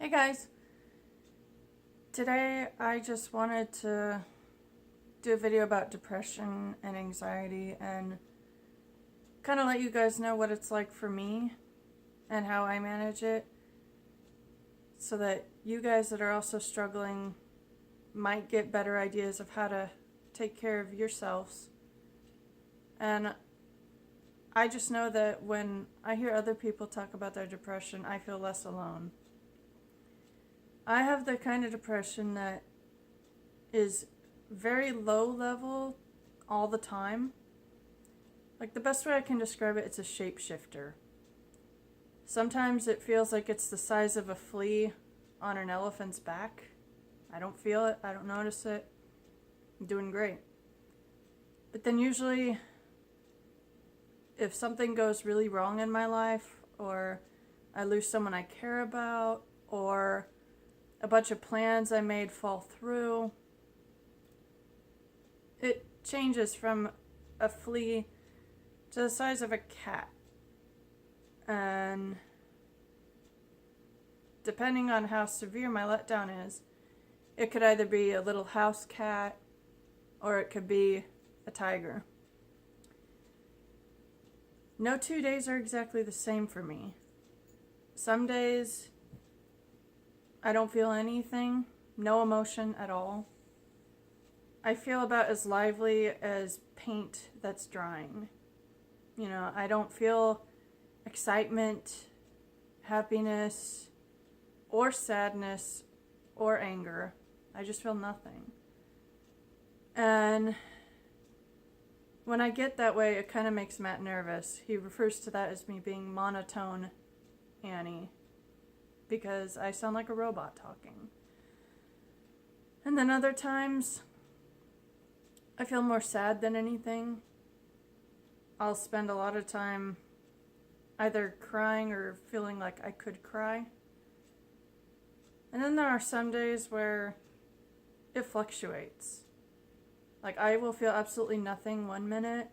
Hey guys, today I just wanted to do a video about depression and anxiety and kind of let you guys know what it's like for me and how I manage it so that you guys that are also struggling might get better ideas of how to take care of yourselves. And I just know that when I hear other people talk about their depression, I feel less alone. I have the kind of depression that is very low level all the time. Like, the best way I can describe it, it's a shapeshifter. Sometimes it feels like it's the size of a flea on an elephant's back. I don't feel it, I don't notice it. I'm doing great. But then usually, if something goes really wrong in my life, or I lose someone I care about, or a bunch of plans I made fall through, it changes from a flea to the size of a cat. And depending on how severe my letdown is, it could either be a little house cat or it could be a tiger. No 2 days are exactly the same for me. Some days I don't feel anything, no emotion at all. I feel about as lively as paint that's drying. You know, I don't feel excitement, happiness, or sadness, or anger. I just feel nothing. And when I get that way, it kind of makes Matt nervous. He refers to that as me being monotone Annie, because I sound like a robot talking. And then other times, I feel more sad than anything. I'll spend a lot of time either crying or feeling like I could cry. And then there are some days where it fluctuates. Like, I will feel absolutely nothing one minute,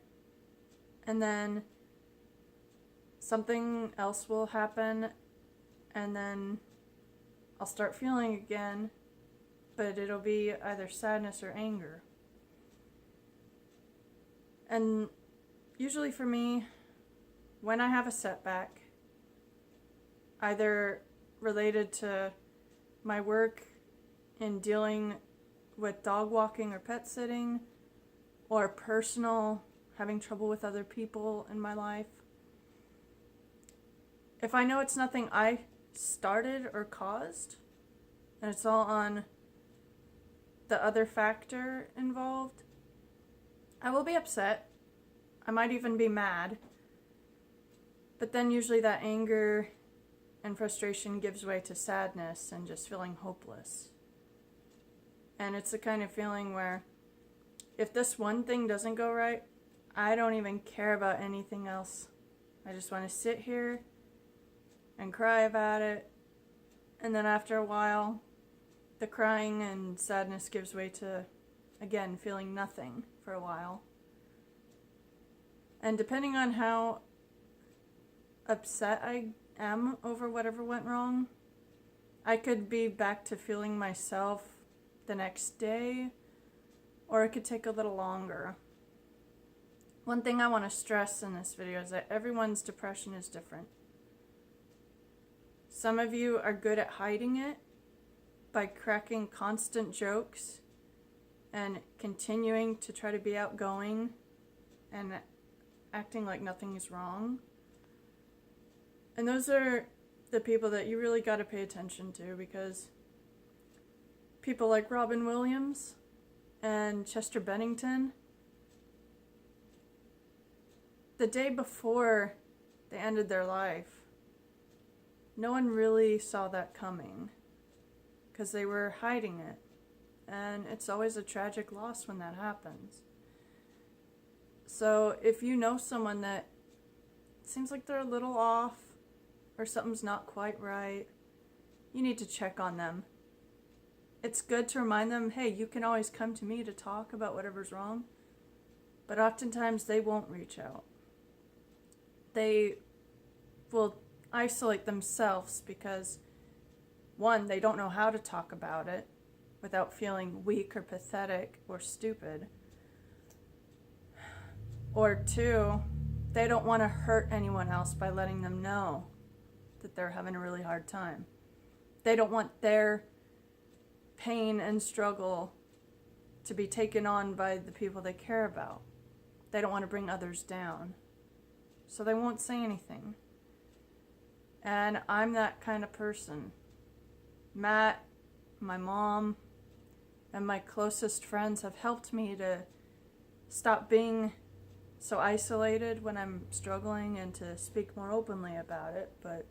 and then something else will happen, and then I'll start feeling again, but it'll be either sadness or anger. And usually for me, when I have a setback, either related to my work in dealing with dog walking or pet sitting, or personal, having trouble with other people in my life, if I know it's nothing I started or caused, and it's all on the other factor involved, I will be upset. I might even be mad. But then usually that anger and frustration gives way to sadness and just feeling hopeless. And it's the kind of feeling where if this one thing doesn't go right, I don't even care about anything else. I just want to sit here and cry about it. And then after a while, the crying and sadness gives way to, again, feeling nothing for a while. And depending on how upset I am over whatever went wrong, I could be back to feeling myself the next day, or it could take a little longer. One thing I want to stress in this video is that everyone's depression is different. Some of you are good at hiding it by cracking constant jokes and continuing to try to be outgoing and acting like nothing is wrong. And those are the people that you really got to pay attention to, because people like Robin Williams and Chester Bennington, the day before they ended their life, no one really saw that coming because they were hiding it. And it's always a tragic loss when that happens. So if you know someone that seems like they're a little off or something's not quite right, you need to check on them. It's good to remind them, hey, you can always come to me to talk about whatever's wrong, but oftentimes they won't reach out. They will isolate themselves because one, they don't know how to talk about it without feeling weak or pathetic or stupid. Or two, they don't want to hurt anyone else by letting them know that they're having a really hard time. They don't want their pain and struggle to be taken on by the people they care about. They don't want to bring others down. So they won't say anything. And I'm that kind of person. Matt, my mom, and my closest friends have helped me to stop being so isolated when I'm struggling and to speak more openly about it, but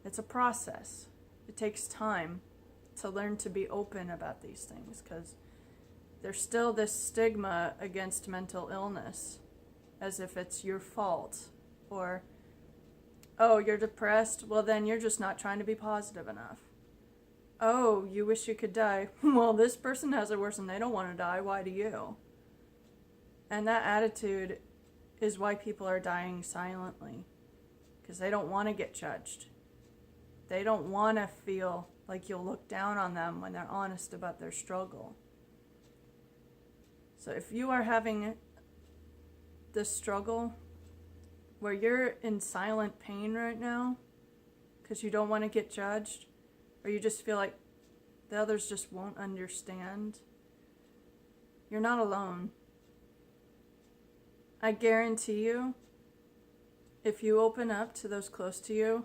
it's a process. It takes time to learn to be open about these things because there's still this stigma against mental illness as if it's your fault, or, oh, you're depressed? Well, then you're just not trying to be positive enough. Oh, you wish you could die? Well, this person has it worse and they don't want to die. Why do you? And that attitude is why people are dying silently, because they don't want to get judged. They don't want to feel like you'll look down on them when they're honest about their struggle. So if you are having this struggle where you're in silent pain right now because you don't want to get judged, or you just feel like the others just won't understand, you're not alone. I guarantee you, if you open up to those close to you,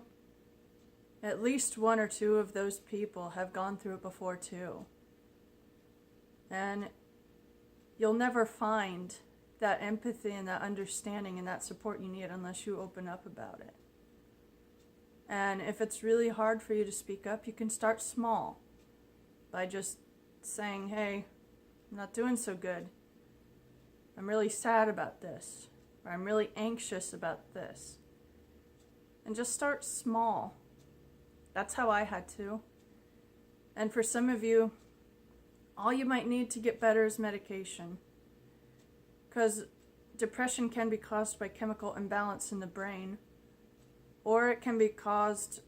at least one or two of those people have gone through it before too. And you'll never find that empathy and that understanding and that support you need unless you open up about it. And if it's really hard for you to speak up, you can start small by just saying, hey, I'm not doing so good. I'm really sad about this, or I'm really anxious about this. And just start small. That's how I had to. And for some of you, all you might need to get better is medication. Because depression can be caused by chemical imbalance in the brain, or it can be caused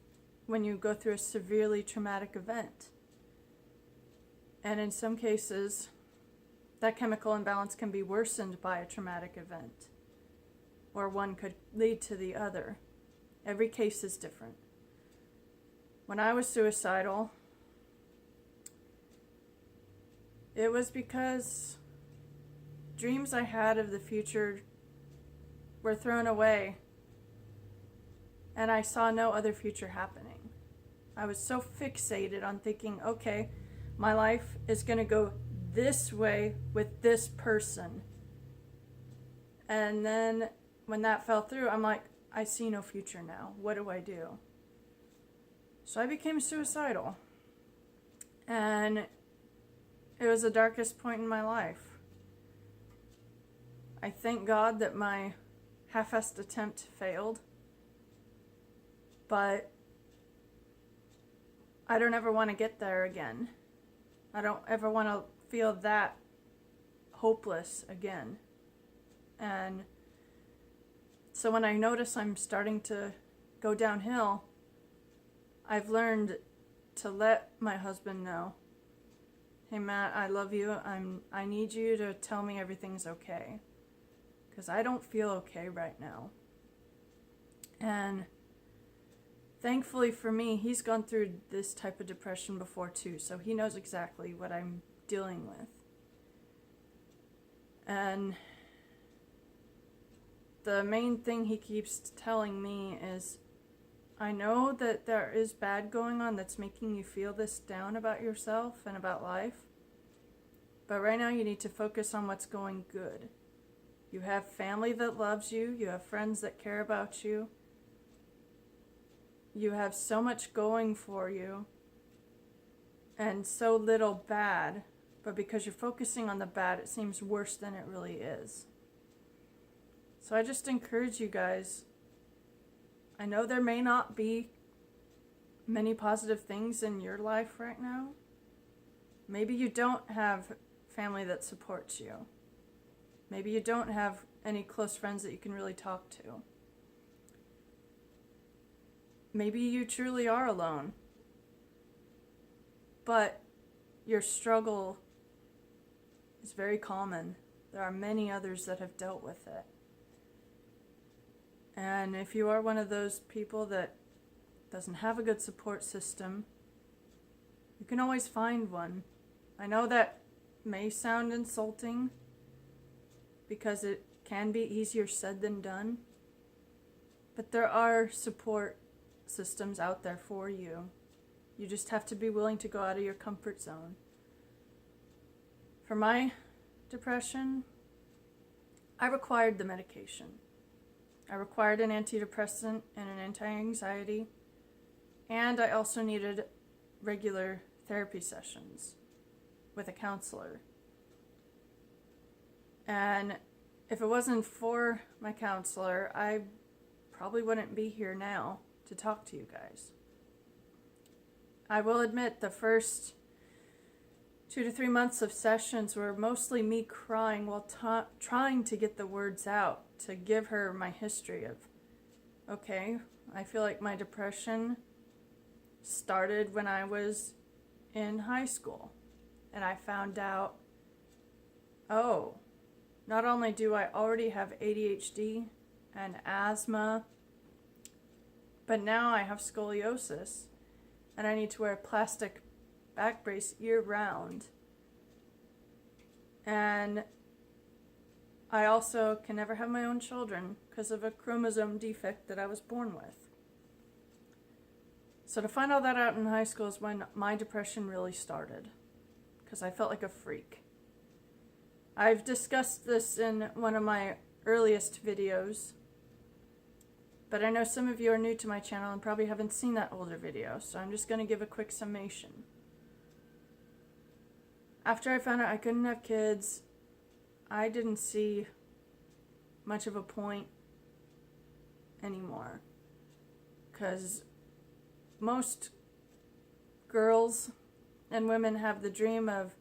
when you go through a severely traumatic event. And in some cases, that chemical imbalance can be worsened by a traumatic event, or one could lead to the other. Every case is different. When I was suicidal, it was because dreams I had of the future were thrown away, and I saw no other future happening. I was so fixated on thinking, okay, my life is going to go this way with this person. And then when that fell through, I'm like, I see no future now. What do I do? So I became suicidal. And it was the darkest point in my life. I thank God that my half-assed attempt failed. But I don't ever want to get there again. I don't ever want to feel that hopeless again. And so when I notice I'm starting to go downhill, I've learned to let my husband know, hey Matt, I love you. I need you to tell me everything's okay, because I don't feel okay right now. And thankfully for me, he's gone through this type of depression before too, so he knows exactly what I'm dealing with. And the main thing he keeps telling me is, I know that there is bad going on that's making you feel this down about yourself and about life, but right now you need to focus on what's going good. You have family that loves you, you have friends that care about you, you have so much going for you, and so little bad, but because you're focusing on the bad, it seems worse than it really is. So I just encourage you guys, I know there may not be many positive things in your life right now. Maybe you don't have family that supports you. Maybe you don't have any close friends that you can really talk to. Maybe you truly are alone. but your struggle is very common. There are many others that have dealt with it. And if you are one of those people that doesn't have a good support system, you can always find one. I know that may sound insulting because it can be easier said than done, but there are support systems out there for you. You just have to be willing to go out of your comfort zone. For my depression, I required the medication. I required an antidepressant and an anti-anxiety, and I also needed regular therapy sessions with a counselor. And if it wasn't for my counselor, I probably wouldn't be here now to talk to you guys. I will admit the first 2 to 3 months of sessions were mostly me crying while trying to get the words out, to give her my history of, okay, I feel like my depression started when I was in high school. And I found out, oh, not only do I already have ADHD and asthma, but now I have scoliosis and I need to wear a plastic back brace year-round. And I also can never have my own children because of a chromosome defect that I was born with. So to find all that out in high school is when my depression really started, because I felt like a freak. I've discussed this in one of my earliest videos, but I know some of you are new to my channel and probably haven't seen that older video, so I'm just going to give a quick summation. After I found out I couldn't have kids, I didn't see much of a point anymore, because most girls and women have the dream of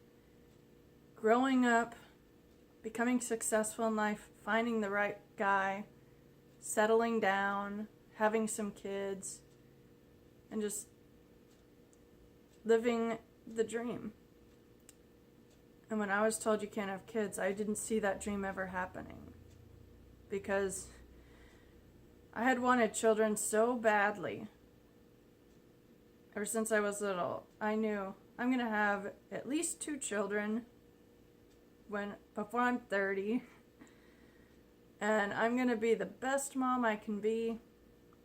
growing up, becoming successful in life, finding the right guy, settling down, having some kids, and just living the dream. And when I was told you can't have kids, I didn't see that dream ever happening, because I had wanted children so badly. Ever since I was little, I knew I'm going to have at least 2 children before I'm 30. And I'm going to be the best mom I can be.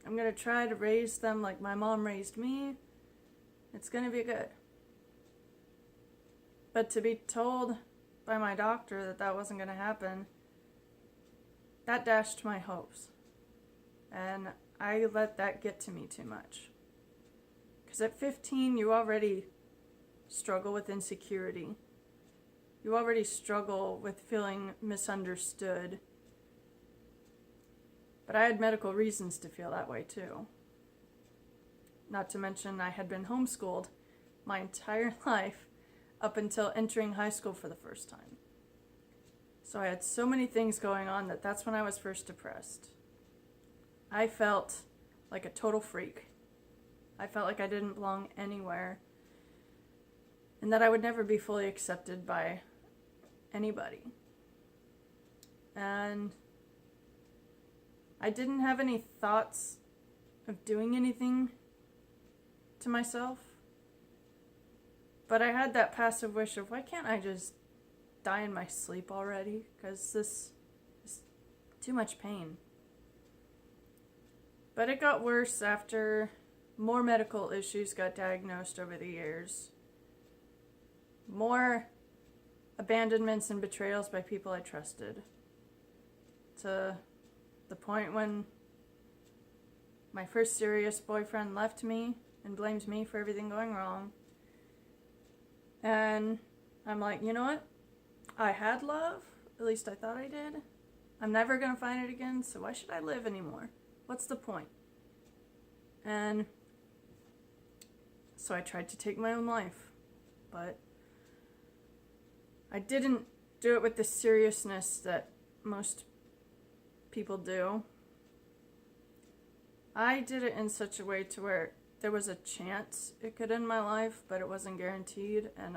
I'm going to try to raise them like my mom raised me. It's going to be good. But to be told by my doctor that that wasn't going to happen, that dashed my hopes. And I let that get to me too much. Because at 15, you already struggle with insecurity. You already struggle with feeling misunderstood. But I had medical reasons to feel that way too. Not to mention I had been homeschooled my entire life up until entering high school for the first time. So I had so many things going on that's when I was first depressed. I felt like a total freak. I felt like I didn't belong anywhere, and that I would never be fully accepted by anybody. And I didn't have any thoughts of doing anything to myself, but I had that passive wish of, why can't I just die in my sleep already? Because this is too much pain. But it got worse after more medical issues got diagnosed over the years. More abandonments and betrayals by people I trusted. To the point when my first serious boyfriend left me and blamed me for everything going wrong. And I'm like, you know what? I had love. At least I thought I did. I'm never going to find it again, so why should I live anymore? What's the point? And so I tried to take my own life, but I didn't do it with the seriousness that most people do. I did it in such a way to where there was a chance it could end my life, but it wasn't guaranteed. And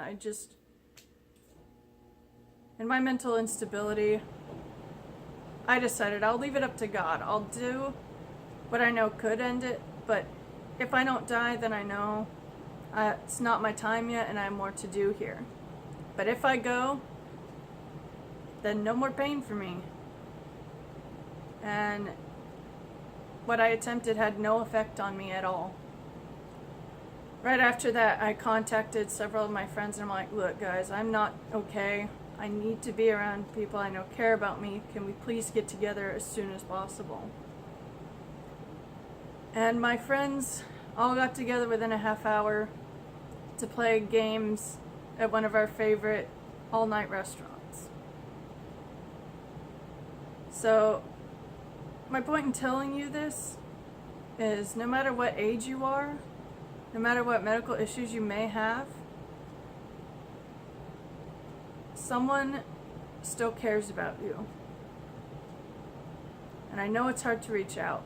in my mental instability, I decided I'll leave it up to God. I'll do what I know could end it, but if I don't die, then I know it's not my time yet and I have more to do here. But if I go, then no more pain for me. And what I attempted had no effect on me at all. Right after that, I contacted several of my friends and I'm like, look guys, I'm not okay. I need to be around people I know care about me. Can we please get together as soon as possible? And my friends all got together within a half hour to play games at one of our favorite all-night restaurants. So, my point in telling you this is no matter what age you are, no matter what medical issues you may have, someone still cares about you. And I know it's hard to reach out,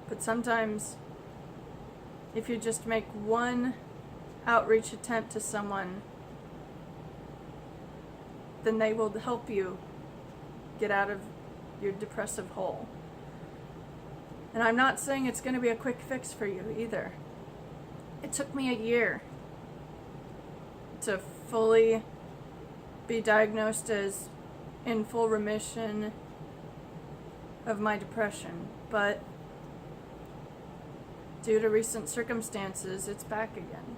but sometimes if you just make one outreach attempt to someone, then they will help you get out of your depressive hole. And I'm not saying it's going to be a quick fix for you either. It took me a year to fully be diagnosed as in full remission of my depression, but due to recent circumstances, it's back again.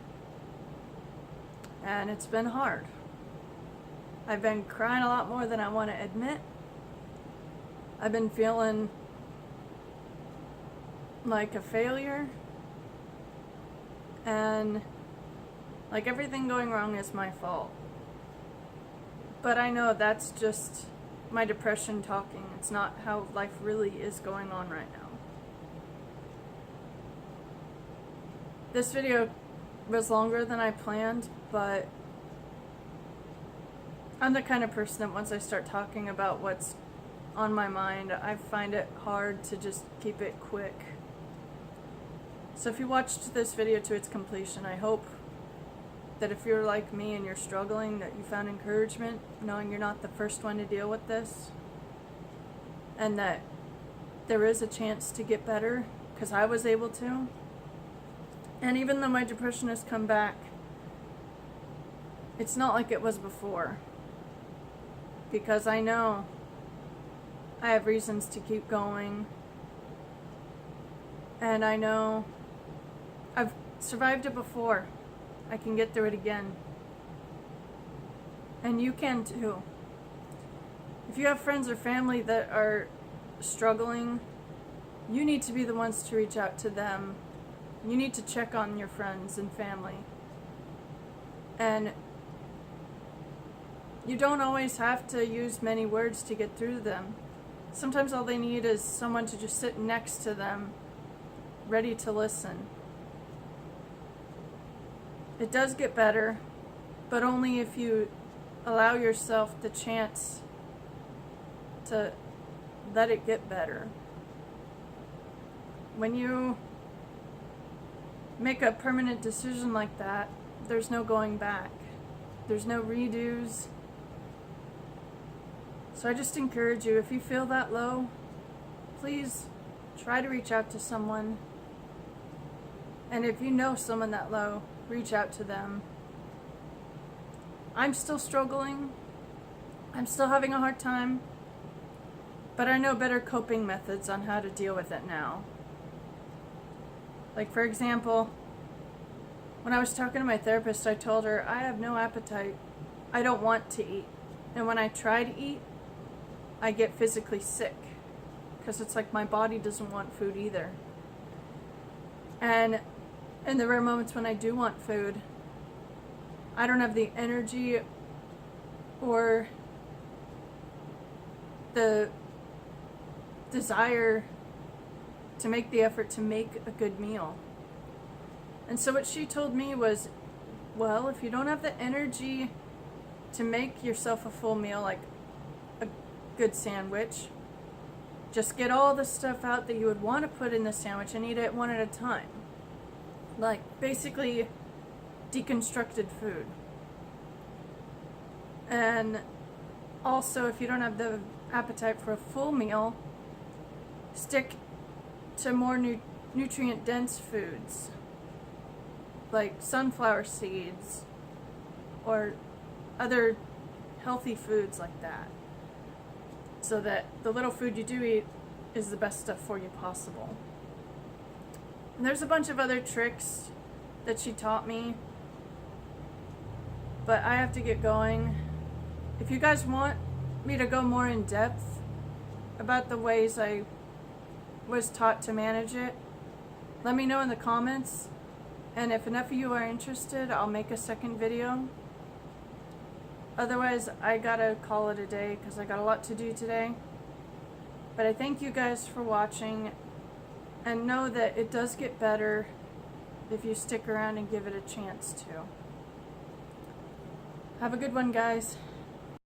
And it's been hard. I've been crying a lot more than I want to admit. I've been feeling like a failure. And like everything going wrong is my fault. But I know that's just my depression talking. It's not how life really is going on right now. This video was longer than I planned, but I'm the kind of person that once I start talking about what's on my mind, I find it hard to just keep it quick. So if you watched this video to its completion, I hope that if you're like me and you're struggling, that you found encouragement, knowing you're not the first one to deal with this, and that there is a chance to get better, because I was able to. And even though my depression has come back, it's not like it was before, because I know I have reasons to keep going, and I know I've survived it before. I can get through it again. And you can too. If you have friends or family that are struggling, you need to be the ones to reach out to them. You need to check on your friends and family. And you don't always have to use many words to get through to them. Sometimes all they need is someone to just sit next to them, ready to listen. It does get better, but only if you allow yourself the chance to let it get better. When you make a permanent decision like that, there's no going back. There's no redos. So I just encourage you, if you feel that low, please try to reach out to someone. And if you know someone that low, reach out to them. I'm still struggling. I'm still having a hard time. But I know better coping methods on how to deal with it now. Like, for example, when I was talking to my therapist, I told her, I have no appetite. I don't want to eat. And when I try to eat, I get physically sick. Because it's like my body doesn't want food either. And in the rare moments when I do want food, I don't have the energy or the desire to make the effort to make a good meal. And so what she told me was, well, if you don't have the energy to make yourself a full meal, like a good sandwich, just get all the stuff out that you would want to put in the sandwich and eat it one at a time. Like, basically deconstructed food. And also, if you don't have the appetite for a full meal, stick to more nutrient-dense foods, like sunflower seeds or other healthy foods like that, so that the little food you do eat is the best stuff for you possible. And there's a bunch of other tricks that she taught me, but I have to get going. If you guys want me to go more in depth about the ways I was taught to manage it, let me know in the comments, and if enough of you are interested, I'll make a second video. Otherwise, I gotta call it a day because I got a lot to do today. But I thank you guys for watching, and know that it does get better if you stick around and give it a chance to. Have a good one, guys.